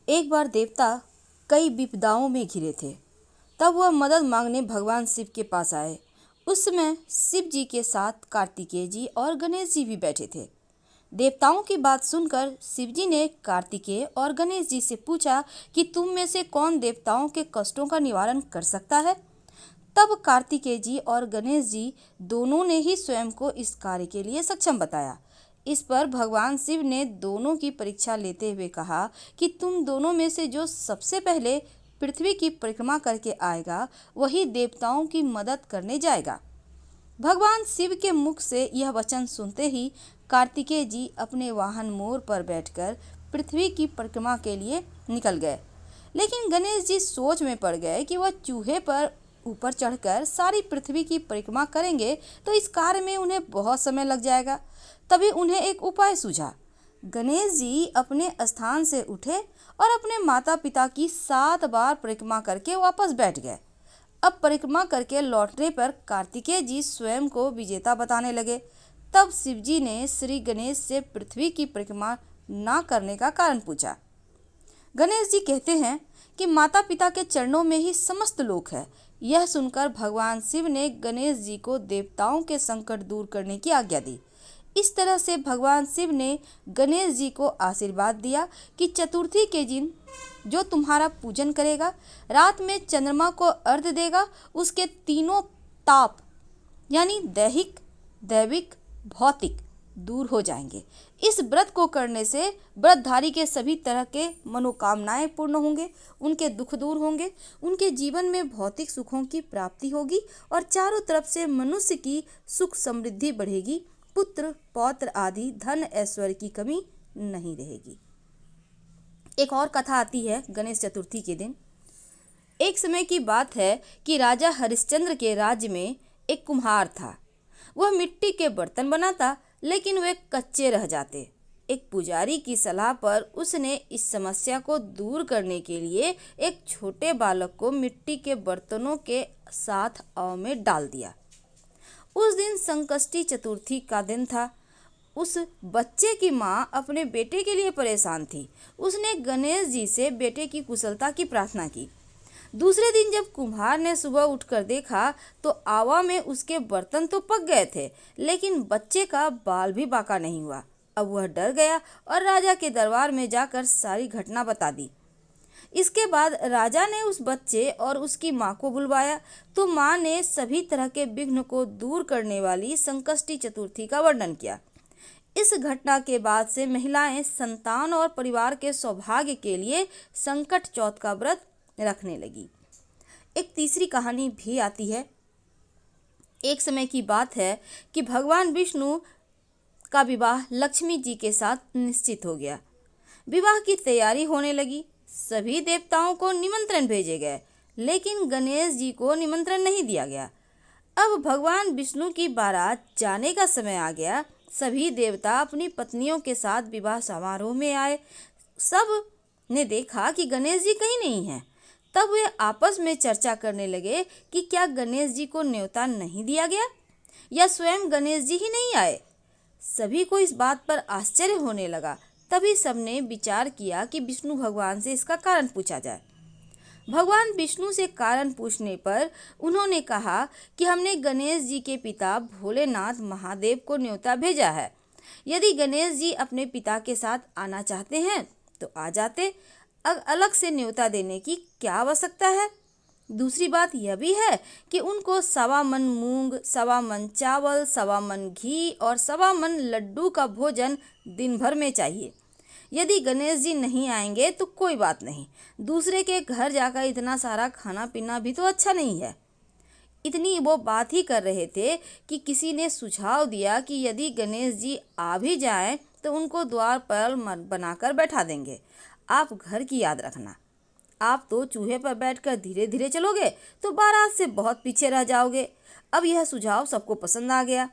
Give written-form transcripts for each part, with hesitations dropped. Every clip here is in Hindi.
एक बार देवता कई विपदाओं में घिरे थे। तब वह मदद मांगने भगवान शिव के पास आए। उस समय शिव जी के साथ कार्तिकेय जी और गणेश जी भी बैठे थे। देवताओं की बात सुनकर शिव जी ने कार्तिकेय और गणेश जी से पूछा कि तुम में से कौन देवताओं के कष्टों का निवारण कर सकता है। तब कार्तिकेय जी और गणेश जी दोनों ने ही स्वयं को इस कार्य के लिए सक्षम बताया। इस पर भगवान शिव ने दोनों की परीक्षा लेते हुए कहा कि तुम दोनों में से जो सबसे पहले पृथ्वी की परिक्रमा करके आएगा वही देवताओं की मदद करने जाएगा। भगवान शिव के मुख से यह वचन सुनते ही कार्तिकेय जी अपने वाहन मोर पर बैठकर पृथ्वी की परिक्रमा के लिए निकल गए। लेकिन गणेश जी सोच में पड़ गए कि वह चूहे पर ऊपर चढ़कर सारी पृथ्वी की परिक्रमा करेंगे तो इस कार्य में उन्हें बहुत समय लग जाएगा। तभी उन्हें एक उपाय सूझा। गणेश जी अपने स्थान से उठे और अपने माता पिता की 7 बार परिक्रमा करके वापस बैठ गए। अब परिक्रमा करके लौटने पर कार्तिकेय जी स्वयं को विजेता बताने लगे। तब शिव जी ने श्री गणेश से पृथ्वी की परिक्रमा ना करने का कारण पूछा। गणेश जी कहते हैं कि माता पिता के चरणों में ही समस्त लोक है। यह सुनकर भगवान शिव ने गणेश जी को देवताओं के संकट दूर करने की आज्ञा दी। इस तरह से भगवान शिव ने गणेश जी को आशीर्वाद दिया कि चतुर्थी के दिन जो तुम्हारा पूजन करेगा, रात में चंद्रमा को अर्घ्य देगा, उसके तीनों ताप यानी दैहिक, दैविक, भौतिक दूर हो जाएंगे। इस व्रत को करने से व्रतधारी के सभी तरह के मनोकामनाएं पूर्ण होंगे, उनके दुख दूर होंगे, उनके जीवन में भौतिक सुखों की प्राप्ति होगी और चारों तरफ से मनुष्य की सुख समृद्धि बढ़ेगी। पुत्र पौत्र आदि धन ऐश्वर्य की कमी नहीं रहेगी। एक और कथा आती है गणेश चतुर्थी के दिन। एक समय की बात है कि राजा हरिश्चंद्र के राज्य में एक कुम्हार था। वह मिट्टी के बर्तन बनाता लेकिन वे कच्चे रह जाते। एक पुजारी की सलाह पर उसने इस समस्या को दूर करने के लिए एक छोटे बालक को मिट्टी के बर्तनों के साथ आग में डाल दिया। उस दिन संकष्टी चतुर्थी का दिन था। उस बच्चे की माँ अपने बेटे के लिए परेशान थी। उसने गणेश जी से बेटे की कुशलता की प्रार्थना की। दूसरे दिन जब कुम्हार ने सुबह उठकर देखा तो आवा में उसके बर्तन तो पक गए थे लेकिन बच्चे का बाल भी बाका नहीं हुआ। अब वह डर गया और राजा के दरबार में जाकर सारी घटना बता दी। इसके बाद राजा ने उस बच्चे और उसकी माँ को बुलवाया तो माँ ने सभी तरह के विघ्न को दूर करने वाली संकष्टी चतुर्थी का वर्णन किया। इस घटना के बाद से महिलाएं संतान और परिवार के सौभाग्य के लिए संकट चौथ का व्रत रखने लगी। एक तीसरी कहानी भी आती है। एक समय की बात है कि भगवान विष्णु का विवाह लक्ष्मी जी के साथ निश्चित हो गया। विवाह की तैयारी होने लगी। सभी देवताओं को निमंत्रण भेजे गए लेकिन गणेश जी को निमंत्रण नहीं दिया गया। अब भगवान विष्णु की बारात जाने का समय आ गया। सभी देवता अपनी पत्नियों के साथ विवाह समारोह में आए। सब ने देखा कि गणेश जी कहीं नहीं हैं। तब वे आपस में चर्चा करने लगे कि क्या गणेश जी को न्योता नहीं दिया गया या स्वयं गणेश जी ही नहीं आए। सभी को इस बात पर आश्चर्य होने लगा। तभी सबने विचार किया कि विष्णु भगवान से इसका कारण पूछा जाए। भगवान विष्णु से कारण पूछने पर उन्होंने कहा कि हमने गणेश जी के पिता भोलेनाथ महादेव को न्योता भेजा है। यदि गणेश जी अपने पिता के साथ आना चाहते हैं तो आ जाते। अलग से न्योता देने की क्या आवश्यकता है। दूसरी बात यह भी है कि उनको 1.25 मन मूंग, 1.25 मन चावल, 1.25 मन घी और 1.25 मन लड्डू का भोजन दिन भर में चाहिए। यदि गणेश जी नहीं आएंगे तो कोई बात नहीं, दूसरे के घर जाकर इतना सारा खाना पीना भी तो अच्छा नहीं है। इतनी वो बात ही कर रहे थे कि किसी ने सुझाव दिया कि यदि गणेश जी आ भी जाएं तो उनको द्वार पर बनाकर बैठा देंगे। आप घर की याद रखना। आप तो चूहे पर बैठकर धीरे धीरे चलोगे तो बारात से बहुत पीछे रह जाओगे। अब यह सुझाव सबको पसंद आ गया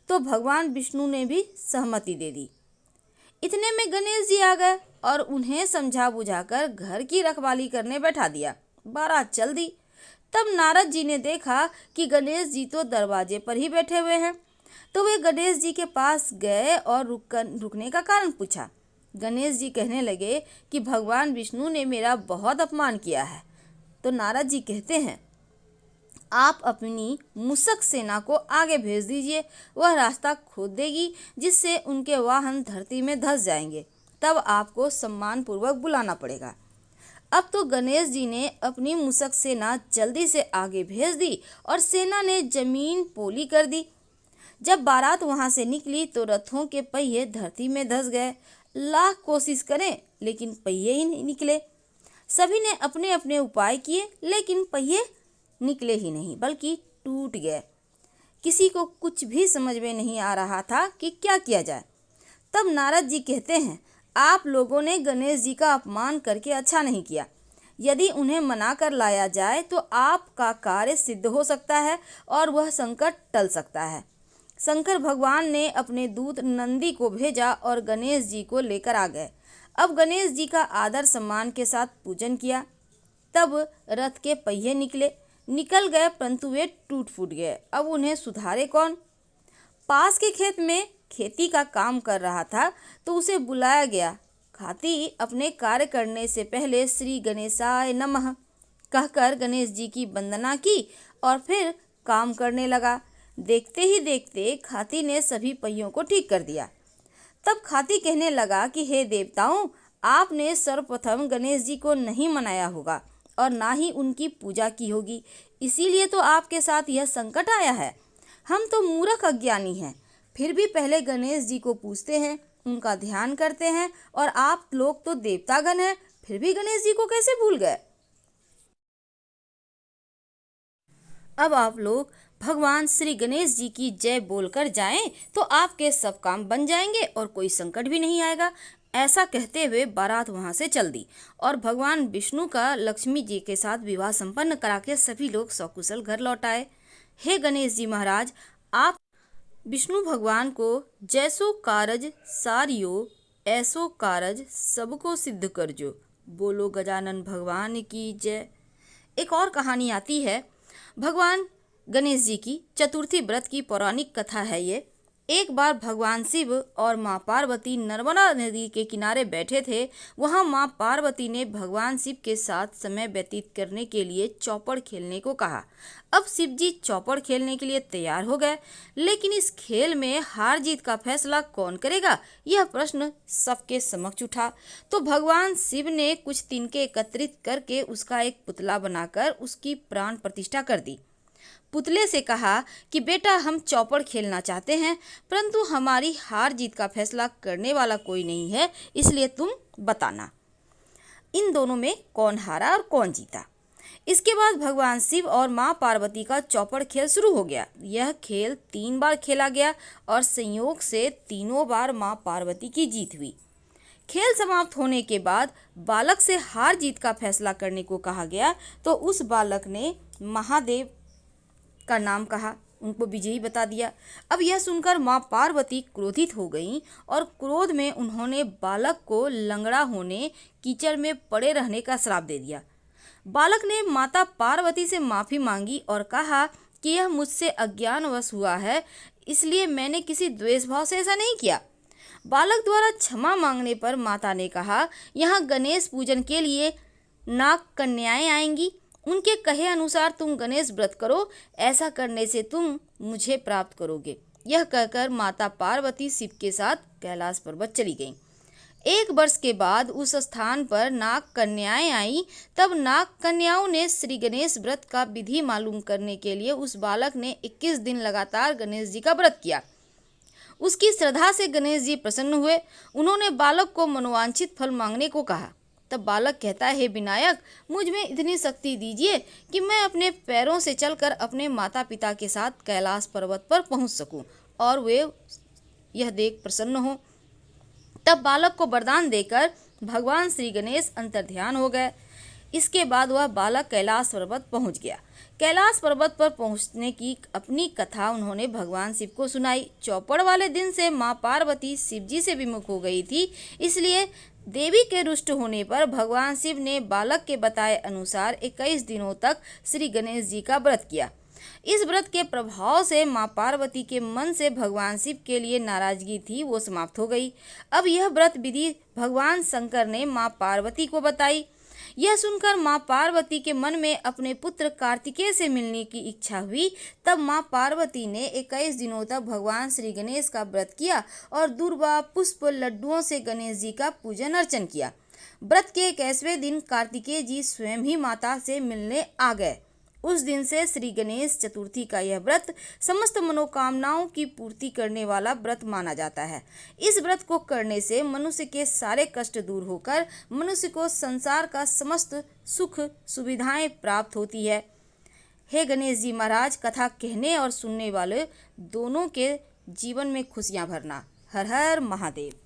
तो भगवान विष्णु ने भी सहमति दे दी। इतने में गणेश जी आ गए और उन्हें समझा बुझाकर घर की रखवाली करने बैठा दिया। बारात चल दी। तब नारद जी ने देखा कि गणेश जी तो दरवाजे पर ही बैठे हुए हैं तो वे गणेश जी के पास गए और रुकने का कारण पूछा। गणेश जी कहने लगे कि भगवान विष्णु ने मेरा बहुत अपमान किया है। तो नारद जी कहते हैं, आप अपनी मूषक सेना को आगे भेज दीजिए, वह रास्ता खोद देगी जिससे उनके वाहन धरती में धंस जाएंगे, तब आपको सम्मानपूर्वक बुलाना पड़ेगा। अब तो गणेश जी ने अपनी मूषक सेना जल्दी से आगे भेज दी और सेना ने जमीन पोली कर दी। जब बारात वहां से निकली तो रथों के पहिए धरती में धंस गए। लाख कोशिश करें लेकिन पहिए ही नहीं निकले। सभी ने अपने अपने उपाय किए लेकिन पहिए निकले ही नहीं बल्कि टूट गए। किसी को कुछ भी समझ में नहीं आ रहा था कि क्या किया जाए। तब नारद जी कहते हैं, आप लोगों ने गणेश जी का अपमान करके अच्छा नहीं किया। यदि उन्हें मना कर लाया जाए तो आपका कार्य सिद्ध हो सकता है और वह संकट टल सकता है। शंकर भगवान ने अपने दूत नंदी को भेजा और गणेश जी को लेकर आ गए। अब गणेश जी का आदर सम्मान के साथ पूजन किया। तब रथ के पहिए निकल गए परंतु वे टूट फूट गए। अब उन्हें सुधारे कौन? पास के खेत में खेती का काम कर रहा था तो उसे बुलाया गया। हाथी अपने कार्य करने से पहले श्री गणेशाय नमः कहकर गणेश जी की वंदना की और फिर काम करने लगा। देखते ही देखते खाती ने सभी पहियों को ठीक कर दिया। तब खाती कहने लगा कि हे देवताओं, आपने सर्वप्रथम गणेश जी को नहीं मनाया होगा और ना ही उनकी पूजा की होगी, इसीलिए तो आपके साथ यह संकट आया है। हम तो मूर्ख अज्ञानी हैं, फिर भी पहले गणेश जी को पूजते हैं, उनका ध्यान करते हैं, और आप लोग तो देवतागण हैं, फिर भी गणेश जी को कैसे भूल गए? अब आप लोग भगवान श्री गणेश जी की जय बोलकर जाएं तो आपके सब काम बन जाएंगे और कोई संकट भी नहीं आएगा। ऐसा कहते हुए बारात वहां से चल दी और भगवान विष्णु का लक्ष्मी जी के साथ विवाह संपन्न करा के सभी लोग सकुशल घर लौट आए। हे गणेश जी महाराज, आप विष्णु भगवान को जैसो कारज सारियो ऐसो कारज सबको सिद्ध करजो, बोलो गजानन भगवान की जय। एक और कहानी आती है भगवान गणेश जी की। चतुर्थी व्रत की पौराणिक कथा है ये। एक बार भगवान शिव और माँ पार्वती नर्मदा नदी के किनारे बैठे थे। वहाँ माँ पार्वती ने भगवान शिव के साथ समय व्यतीत करने के लिए चौपड़ खेलने को कहा। अब शिव जी चौपड़ खेलने के लिए तैयार हो गए, लेकिन इस खेल में हार जीत का फैसला कौन करेगा, यह प्रश्न सबके समक्ष उठा। तो भगवान शिव ने कुछ तिनके एकत्रित करके उसका एक पुतला बनाकर उसकी प्राण प्रतिष्ठा कर दी। पुतले से कहा कि बेटा, हम चौपड़ खेलना चाहते हैं, परंतु हमारी हार जीत का फैसला करने वाला कोई नहीं है, इसलिए तुम बताना इन दोनों में कौन हारा और कौन जीता। इसके बाद भगवान शिव और माँ पार्वती का चौपड़ खेल शुरू हो गया। यह खेल 3 बार खेला गया और संयोग से तीनों बार माँ पार्वती की जीत हुई। खेल समाप्त होने के बाद बालक से हार जीत का फैसला करने को कहा गया, तो उस बालक ने महादेव का नाम कहा, उनको विजयी बता दिया। अब यह सुनकर माँ पार्वती क्रोधित हो गईं और क्रोध में उन्होंने बालक को लंगड़ा होने, कीचड़ में पड़े रहने का श्राप दे दिया। बालक ने माता पार्वती से माफ़ी मांगी और कहा कि यह मुझसे अज्ञानवश हुआ है, इसलिए मैंने किसी द्वेष भाव से ऐसा नहीं किया। बालक द्वारा क्षमा मांगने पर माता ने कहा, यहाँ गणेश पूजन के लिए नाग कन्याएं आएंगी, उनके कहे अनुसार तुम गणेश व्रत करो, ऐसा करने से तुम मुझे प्राप्त करोगे। यह कहकर माता पार्वती शिव के साथ कैलाश पर्वत चली गईं। 1 वर्ष के बाद उस स्थान पर नाग कन्याएं आईं। तब नाग कन्याओं ने श्री गणेश व्रत का विधि मालूम करने के लिए उस बालक ने 21 दिन लगातार गणेश जी का व्रत किया। उसकी श्रद्धा से गणेश जी प्रसन्न हुए। उन्होंने बालक को मनोवांछित फल मांगने को कहा। तब बालक कहता है, हे विनायक, मुझ में इतनी शक्ति दीजिए कि मैं अपने पैरों से चलकर अपने माता पिता के साथ कैलाश पर्वत पर पहुंच सकूं और वे यह देख प्रसन्न हो। तब बालक को वरदान देकर भगवान श्री गणेश अंतर्ध्यान हो गए। इसके बाद वह बालक कैलाश पर्वत पहुंच गया। कैलाश पर्वत पर पहुंचने की अपनी कथा उन्होंने भगवान शिव को सुनाई। चौपड़ वाले दिन से माँ पार्वती शिव जी से विमुख हो गई थी, इसलिए देवी के रुष्ट होने पर भगवान शिव ने बालक के बताए अनुसार 21 दिनों तक श्री गणेश जी का व्रत किया। इस व्रत के प्रभाव से माँ पार्वती के मन से भगवान शिव के लिए नाराजगी थी वो समाप्त हो गई। अब यह व्रत विधि भगवान शंकर ने माँ पार्वती को बताई। यह सुनकर माँ पार्वती के मन में अपने पुत्र कार्तिकेय से मिलने की इच्छा हुई। तब माँ पार्वती ने 21 दिनों तक भगवान श्री गणेश का व्रत किया और दूर्वा, पुष्प, लड्डुओं से गणेश जी का पूजन अर्चन किया। व्रत के 21वें दिन कार्तिकेय जी स्वयं ही माता से मिलने आ गए। उस दिन से श्री गणेश चतुर्थी का यह व्रत समस्त मनोकामनाओं की पूर्ति करने वाला व्रत माना जाता है। इस व्रत को करने से मनुष्य के सारे कष्ट दूर होकर मनुष्य को संसार का समस्त सुख सुविधाएं प्राप्त होती है। हे गणेश जी महाराज, कथा कहने और सुनने वाले दोनों के जीवन में खुशियां भरना। हर हर महादेव।